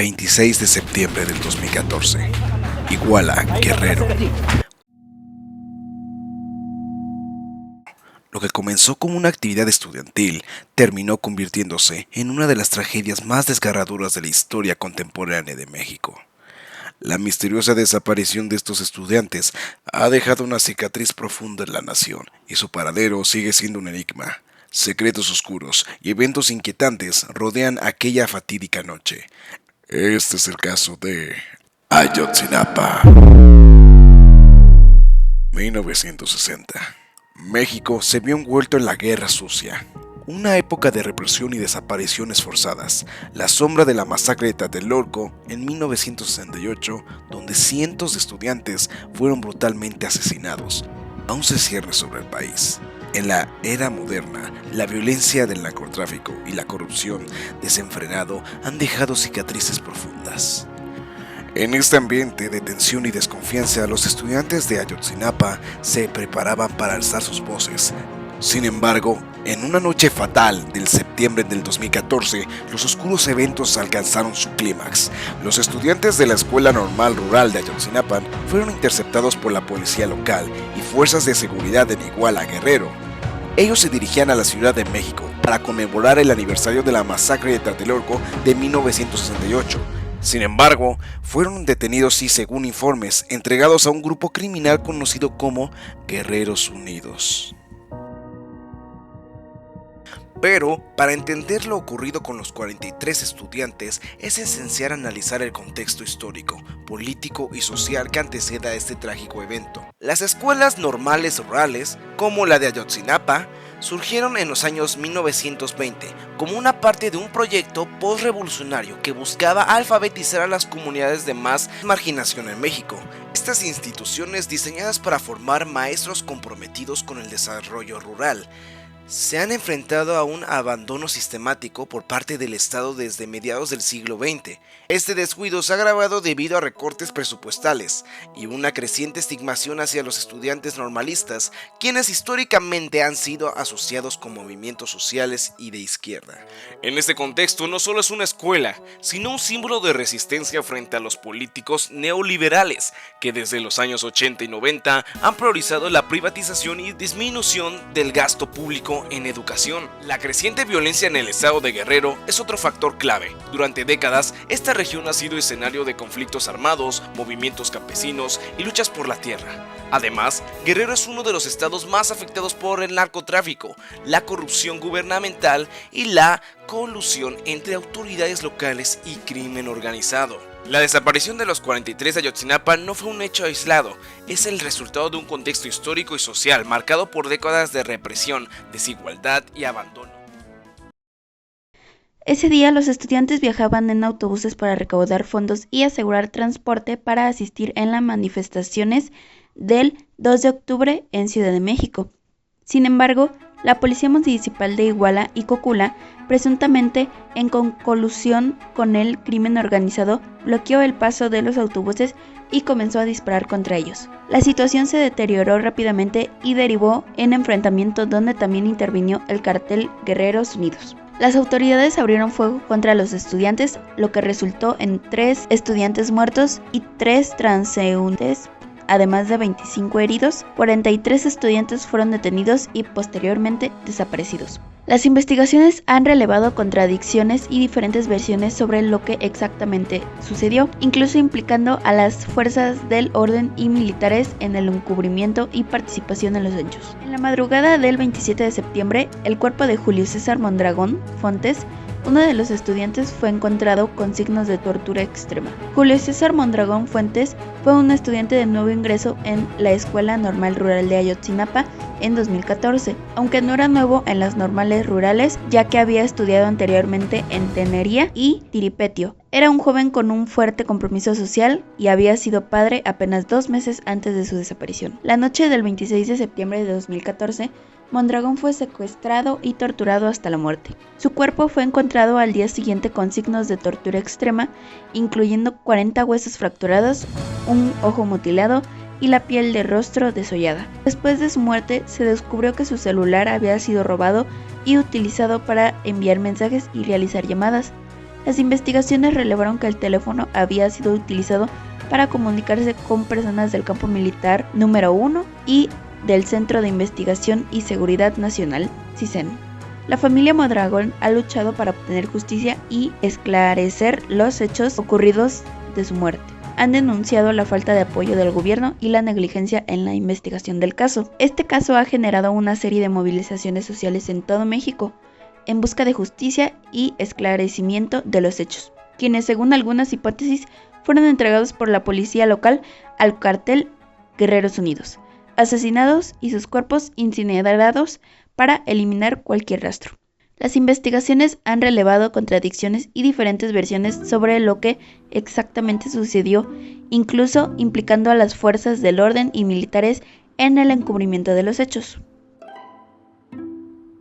26 de septiembre del 2014. Iguala, Guerrero. Lo que comenzó como una actividad estudiantil terminó convirtiéndose en una de las tragedias más desgarradoras de la historia contemporánea de México. La misteriosa desaparición de estos estudiantes ha dejado una cicatriz profunda en la nación y su paradero sigue siendo un enigma. Secretos oscuros y eventos inquietantes rodean aquella fatídica noche. Este es el caso de Ayotzinapa. 1960. México se vio envuelto en la Guerra Sucia, una época de represión y desapariciones forzadas, la sombra de la masacre de Tlatelolco en 1968, donde cientos de estudiantes fueron brutalmente asesinados. Aún se cierne sobre el país. En la era moderna, la violencia del narcotráfico y la corrupción desenfrenado han dejado cicatrices profundas. En este ambiente de tensión y desconfianza, los estudiantes de Ayotzinapa se preparaban para alzar sus voces. Sin embargo, en una noche fatal del septiembre del 2014, los oscuros eventos alcanzaron su clímax. Los estudiantes de la Escuela Normal Rural de Ayotzinapa fueron interceptados por la policía local y fuerzas de seguridad en Iguala, Guerrero. Ellos se dirigían a la Ciudad de México para conmemorar el aniversario de la masacre de Tlatelolco de 1968. Sin embargo, fueron detenidos y, según informes, entregados a un grupo criminal conocido como Guerreros Unidos. Pero, para entender lo ocurrido con los 43 estudiantes, es esencial analizar el contexto histórico, político y social que antecede a este trágico evento. Las escuelas normales rurales, como la de Ayotzinapa, surgieron en los años 1920 como una parte de un proyecto postrevolucionario que buscaba alfabetizar a las comunidades de más marginación en México. Estas instituciones, diseñadas para formar maestros comprometidos con el desarrollo rural, se han enfrentado a un abandono sistemático por parte del Estado desde mediados del siglo XX. Este descuido se ha agravado debido a recortes presupuestales y una creciente estigmación hacia los estudiantes normalistas, quienes históricamente han sido asociados con movimientos sociales y de izquierda. En este contexto, no solo es una escuela, sino un símbolo de resistencia frente a los políticos neoliberales, que desde los años 80 y 90 han priorizado la privatización y disminución del gasto público en educación. La creciente violencia en el estado de Guerrero es otro factor clave. Durante décadas, esta región ha sido escenario de conflictos armados, movimientos campesinos y luchas por la tierra. Además, Guerrero es uno de los estados más afectados por el narcotráfico, la corrupción gubernamental y la colusión entre autoridades locales y crimen organizado. La desaparición de los 43 de Ayotzinapa no fue un hecho aislado, es el resultado de un contexto histórico y social marcado por décadas de represión, desigualdad y abandono. Ese día los estudiantes viajaban en autobuses para recaudar fondos y asegurar transporte para asistir en las manifestaciones del 2 de octubre en Ciudad de México. Sin embargo, la Policía Municipal de Iguala y Cocula, presuntamente en colusión con el crimen organizado, bloqueó el paso de los autobuses y comenzó a disparar contra ellos. La situación se deterioró rápidamente y derivó en enfrentamiento donde también intervino el cartel Guerreros Unidos. Las autoridades abrieron fuego contra los estudiantes, lo que resultó en 3 estudiantes muertos y 3 transeúntes. Además de 25 heridos, 43 estudiantes fueron detenidos y posteriormente desaparecidos. Las investigaciones han relevado contradicciones y diferentes versiones sobre lo que exactamente sucedió, incluso implicando a las fuerzas del orden y militares en el encubrimiento y participación en los hechos. En la madrugada del 27 de septiembre, el cuerpo de Julio César Mondragón Fontes, uno de los estudiantes, fue encontrado con signos de tortura extrema. Julio César Mondragón Fuentes fue un estudiante de nuevo ingreso en la Escuela Normal Rural de Ayotzinapa en 2014, aunque no era nuevo en las normales rurales, ya que había estudiado anteriormente en Tenería y Tiripetio. Era un joven con un fuerte compromiso social y había sido padre apenas 2 meses antes de su desaparición. La noche del 26 de septiembre de 2014, Mondragón fue secuestrado y torturado hasta la muerte. Su cuerpo fue encontrado al día siguiente con signos de tortura extrema, incluyendo 40 huesos fracturados, un ojo mutilado y la piel de rostro desollada. Después de su muerte, se descubrió que su celular había sido robado y utilizado para enviar mensajes y realizar llamadas. Las investigaciones revelaron que el teléfono había sido utilizado para comunicarse con personas del campo militar número 1 y del Centro de Investigación y Seguridad Nacional, CISEN. La familia Mondragón ha luchado para obtener justicia y esclarecer los hechos ocurridos de su muerte. Han denunciado la falta de apoyo del gobierno y la negligencia en la investigación del caso. Este caso ha generado una serie de movilizaciones sociales en todo México en busca de justicia y esclarecimiento de los hechos, quienes según algunas hipótesis fueron entregados por la policía local al cartel Guerreros Unidos, asesinados y sus cuerpos incinerados para eliminar cualquier rastro. Las investigaciones han relevado contradicciones y diferentes versiones sobre lo que exactamente sucedió, incluso implicando a las fuerzas del orden y militares en el encubrimiento de los hechos.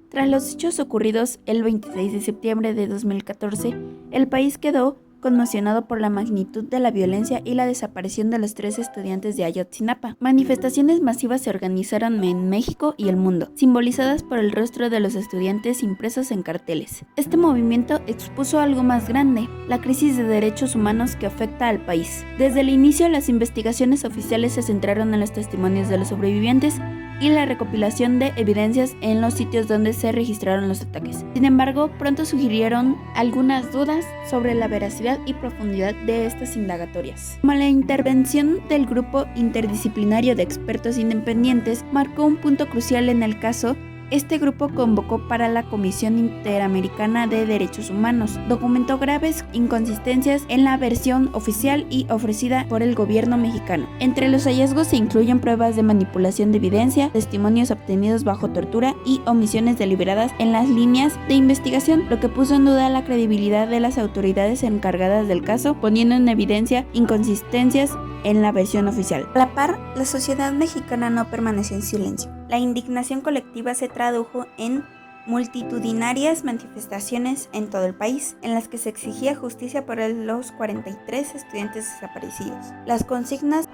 Tras los hechos ocurridos el 26 de septiembre de 2014, el país quedó conmocionado por la magnitud de la violencia y la desaparición de los 3 estudiantes de Ayotzinapa. Manifestaciones masivas se organizaron en México y el mundo, simbolizadas por el rostro de los estudiantes impresos en carteles. Este movimiento expuso algo más grande, la crisis de derechos humanos que afecta al país. Desde el inicio, las investigaciones oficiales se centraron en los testimonios de los sobrevivientes y la recopilación de evidencias en los sitios donde se registraron los ataques. Sin embargo, pronto surgieron algunas dudas sobre la veracidad y profundidad de estas indagatorias. Como la intervención del grupo interdisciplinario de expertos independientes marcó un punto crucial en el caso, este grupo convocó para la Comisión Interamericana de Derechos Humanos. Documentó graves inconsistencias en la versión oficial y ofrecida por el gobierno mexicano. Entre los hallazgos se incluyen pruebas de manipulación de evidencia, testimonios obtenidos bajo tortura y omisiones deliberadas en las líneas de investigación, lo que puso en duda la credibilidad de las autoridades encargadas del caso, poniendo en evidencia inconsistencias en la versión oficial. A la par, la sociedad mexicana no permaneció en silencio. La indignación colectiva se tradujo en multitudinarias manifestaciones en todo el país, en las que se exigía justicia por los 43 estudiantes desaparecidos. Las consignas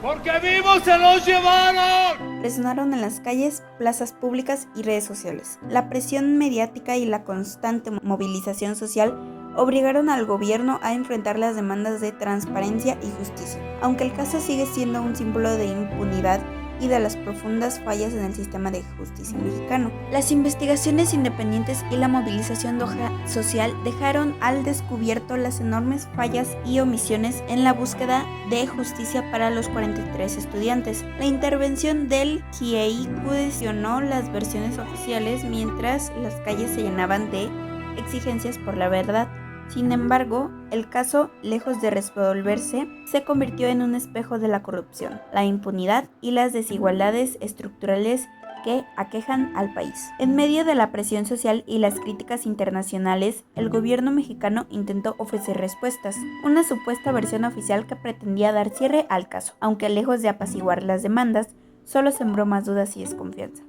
¡porque vivos se los llevaron! resonaron en las calles, plazas públicas y redes sociales. La presión mediática y la constante movilización social obligaron al gobierno a enfrentar las demandas de transparencia y justicia. Aunque el caso sigue siendo un símbolo de impunidad y de las profundas fallas en el sistema de justicia mexicano, las investigaciones independientes y la movilización social dejaron al descubierto las enormes fallas y omisiones en la búsqueda de justicia para los 43 estudiantes. La intervención del GIEI cuestionó las versiones oficiales mientras las calles se llenaban de exigencias por la verdad. Sin embargo, el caso, lejos de resolverse, se convirtió en un espejo de la corrupción, la impunidad y las desigualdades estructurales que aquejan al país. En medio de la presión social y las críticas internacionales, el gobierno mexicano intentó ofrecer respuestas, una supuesta versión oficial que pretendía dar cierre al caso, aunque lejos de apaciguar las demandas, solo sembró más dudas y desconfianza.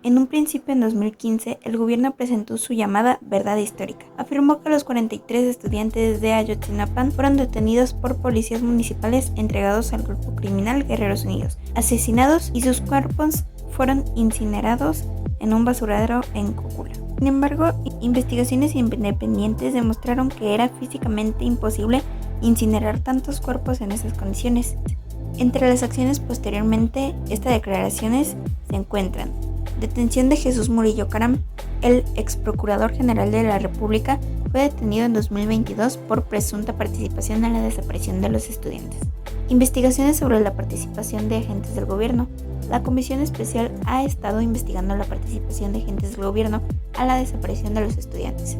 En un principio, en 2015, el gobierno presentó su llamada verdad histórica. Afirmó que los 43 estudiantes de Ayotzinapa fueron detenidos por policías municipales entregados al grupo criminal Guerreros Unidos, asesinados y sus cuerpos fueron incinerados en un basurero en Cocula. Sin embargo, investigaciones independientes demostraron que era físicamente imposible incinerar tantos cuerpos en esas condiciones. Entre las acciones posteriormente estas declaraciones se encuentran: detención de Jesús Murillo Caram. El ex procurador general de la República fue detenido en 2022 por presunta participación en la desaparición de los estudiantes. Investigaciones sobre la participación de agentes del gobierno. La Comisión Especial ha estado investigando la participación de agentes del gobierno a la desaparición de los estudiantes.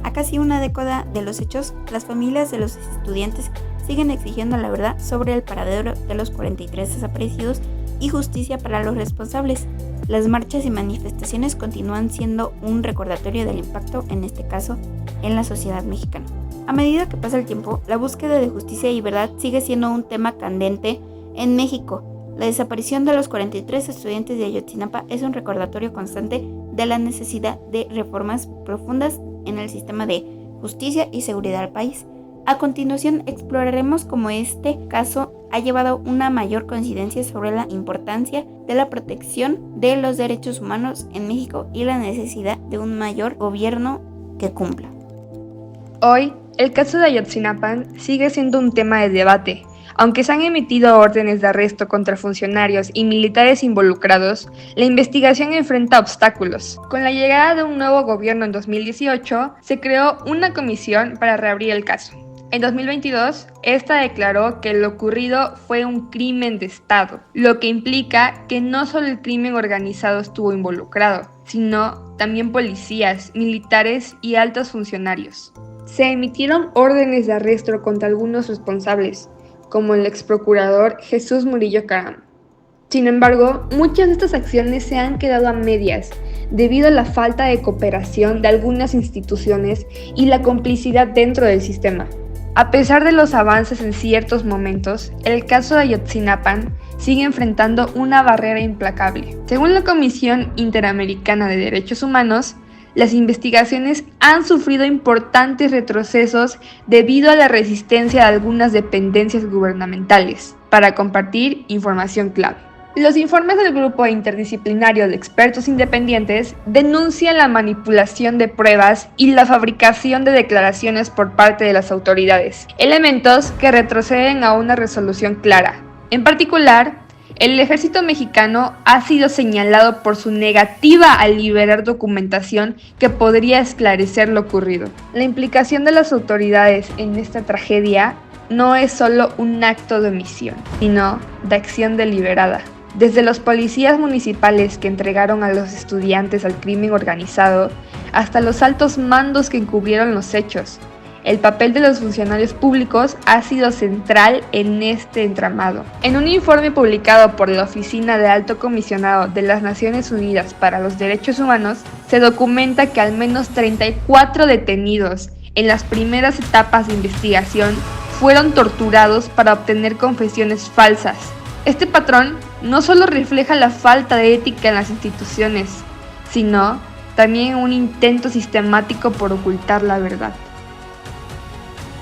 A casi una década de los hechos, las familias de los estudiantes siguen exigiendo la verdad sobre el paradero de los 43 desaparecidos y justicia para los responsables. Las marchas y manifestaciones continúan siendo un recordatorio del impacto, en este caso, en la sociedad mexicana. A medida que pasa el tiempo, la búsqueda de justicia y verdad sigue siendo un tema candente en México. La desaparición de los 43 estudiantes de Ayotzinapa es un recordatorio constante de la necesidad de reformas profundas en el sistema de justicia y seguridad del país. A continuación, exploraremos cómo este caso ha llevado una mayor coincidencia sobre la importancia de la protección de los derechos humanos en México y la necesidad de un mayor gobierno que cumpla. Hoy, el caso de Ayotzinapa sigue siendo un tema de debate. Aunque se han emitido órdenes de arresto contra funcionarios y militares involucrados, la investigación enfrenta obstáculos. Con la llegada de un nuevo gobierno en 2018, se creó una comisión para reabrir el caso. En 2022, esta declaró que lo ocurrido fue un crimen de Estado, lo que implica que no solo el crimen organizado estuvo involucrado, sino también policías, militares y altos funcionarios. Se emitieron órdenes de arresto contra algunos responsables, como el exprocurador Jesús Murillo Caram. Sin embargo, muchas de estas acciones se han quedado a medias debido a la falta de cooperación de algunas instituciones y la complicidad dentro del sistema. A pesar de los avances en ciertos momentos, el caso de Ayotzinapa sigue enfrentando una barrera implacable. Según la Comisión Interamericana de Derechos Humanos, las investigaciones han sufrido importantes retrocesos debido a la resistencia de algunas dependencias gubernamentales para compartir información clave. Los informes del Grupo Interdisciplinario de Expertos Independientes denuncian la manipulación de pruebas y la fabricación de declaraciones por parte de las autoridades, elementos que retroceden a una resolución clara. En particular, el ejército mexicano ha sido señalado por su negativa a liberar documentación que podría esclarecer lo ocurrido. La implicación de las autoridades en esta tragedia no es solo un acto de omisión, sino de acción deliberada. Desde los policías municipales que entregaron a los estudiantes al crimen organizado, hasta los altos mandos que encubrieron los hechos, el papel de los funcionarios públicos ha sido central en este entramado. En un informe publicado por la Oficina de Alto Comisionado de las Naciones Unidas para los Derechos Humanos, se documenta que al menos 34 detenidos en las primeras etapas de investigación fueron torturados para obtener confesiones falsas. Este patrón no solo refleja la falta de ética en las instituciones, sino también un intento sistemático por ocultar la verdad.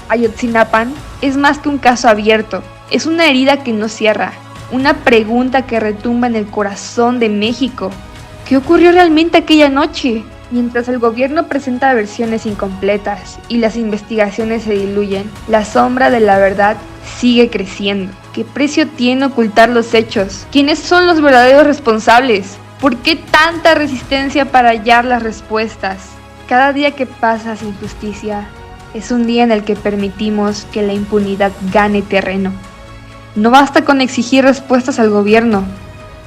Ayotzinapa es más que un caso abierto, es una herida que no cierra, una pregunta que retumba en el corazón de México. ¿Qué ocurrió realmente aquella noche? Mientras el gobierno presenta versiones incompletas y las investigaciones se diluyen, la sombra de la verdad sigue creciendo. ¿Qué precio tiene ocultar los hechos? ¿Quiénes son los verdaderos responsables? ¿Por qué tanta resistencia para hallar las respuestas? Cada día que pasa sin justicia es un día en el que permitimos que la impunidad gane terreno. No basta con exigir respuestas al gobierno,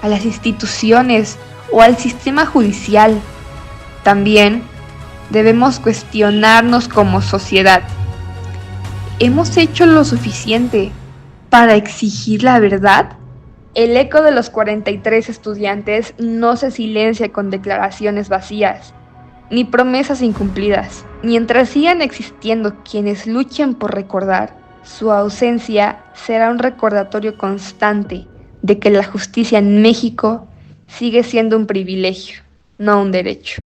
a las instituciones o al sistema judicial. También debemos cuestionarnos como sociedad. ¿Hemos hecho lo suficiente para exigir la verdad? El eco de los 43 estudiantes no se silencia con declaraciones vacías, ni promesas incumplidas. Mientras sigan existiendo quienes luchan por recordar, su ausencia será un recordatorio constante de que la justicia en México sigue siendo un privilegio, no un derecho.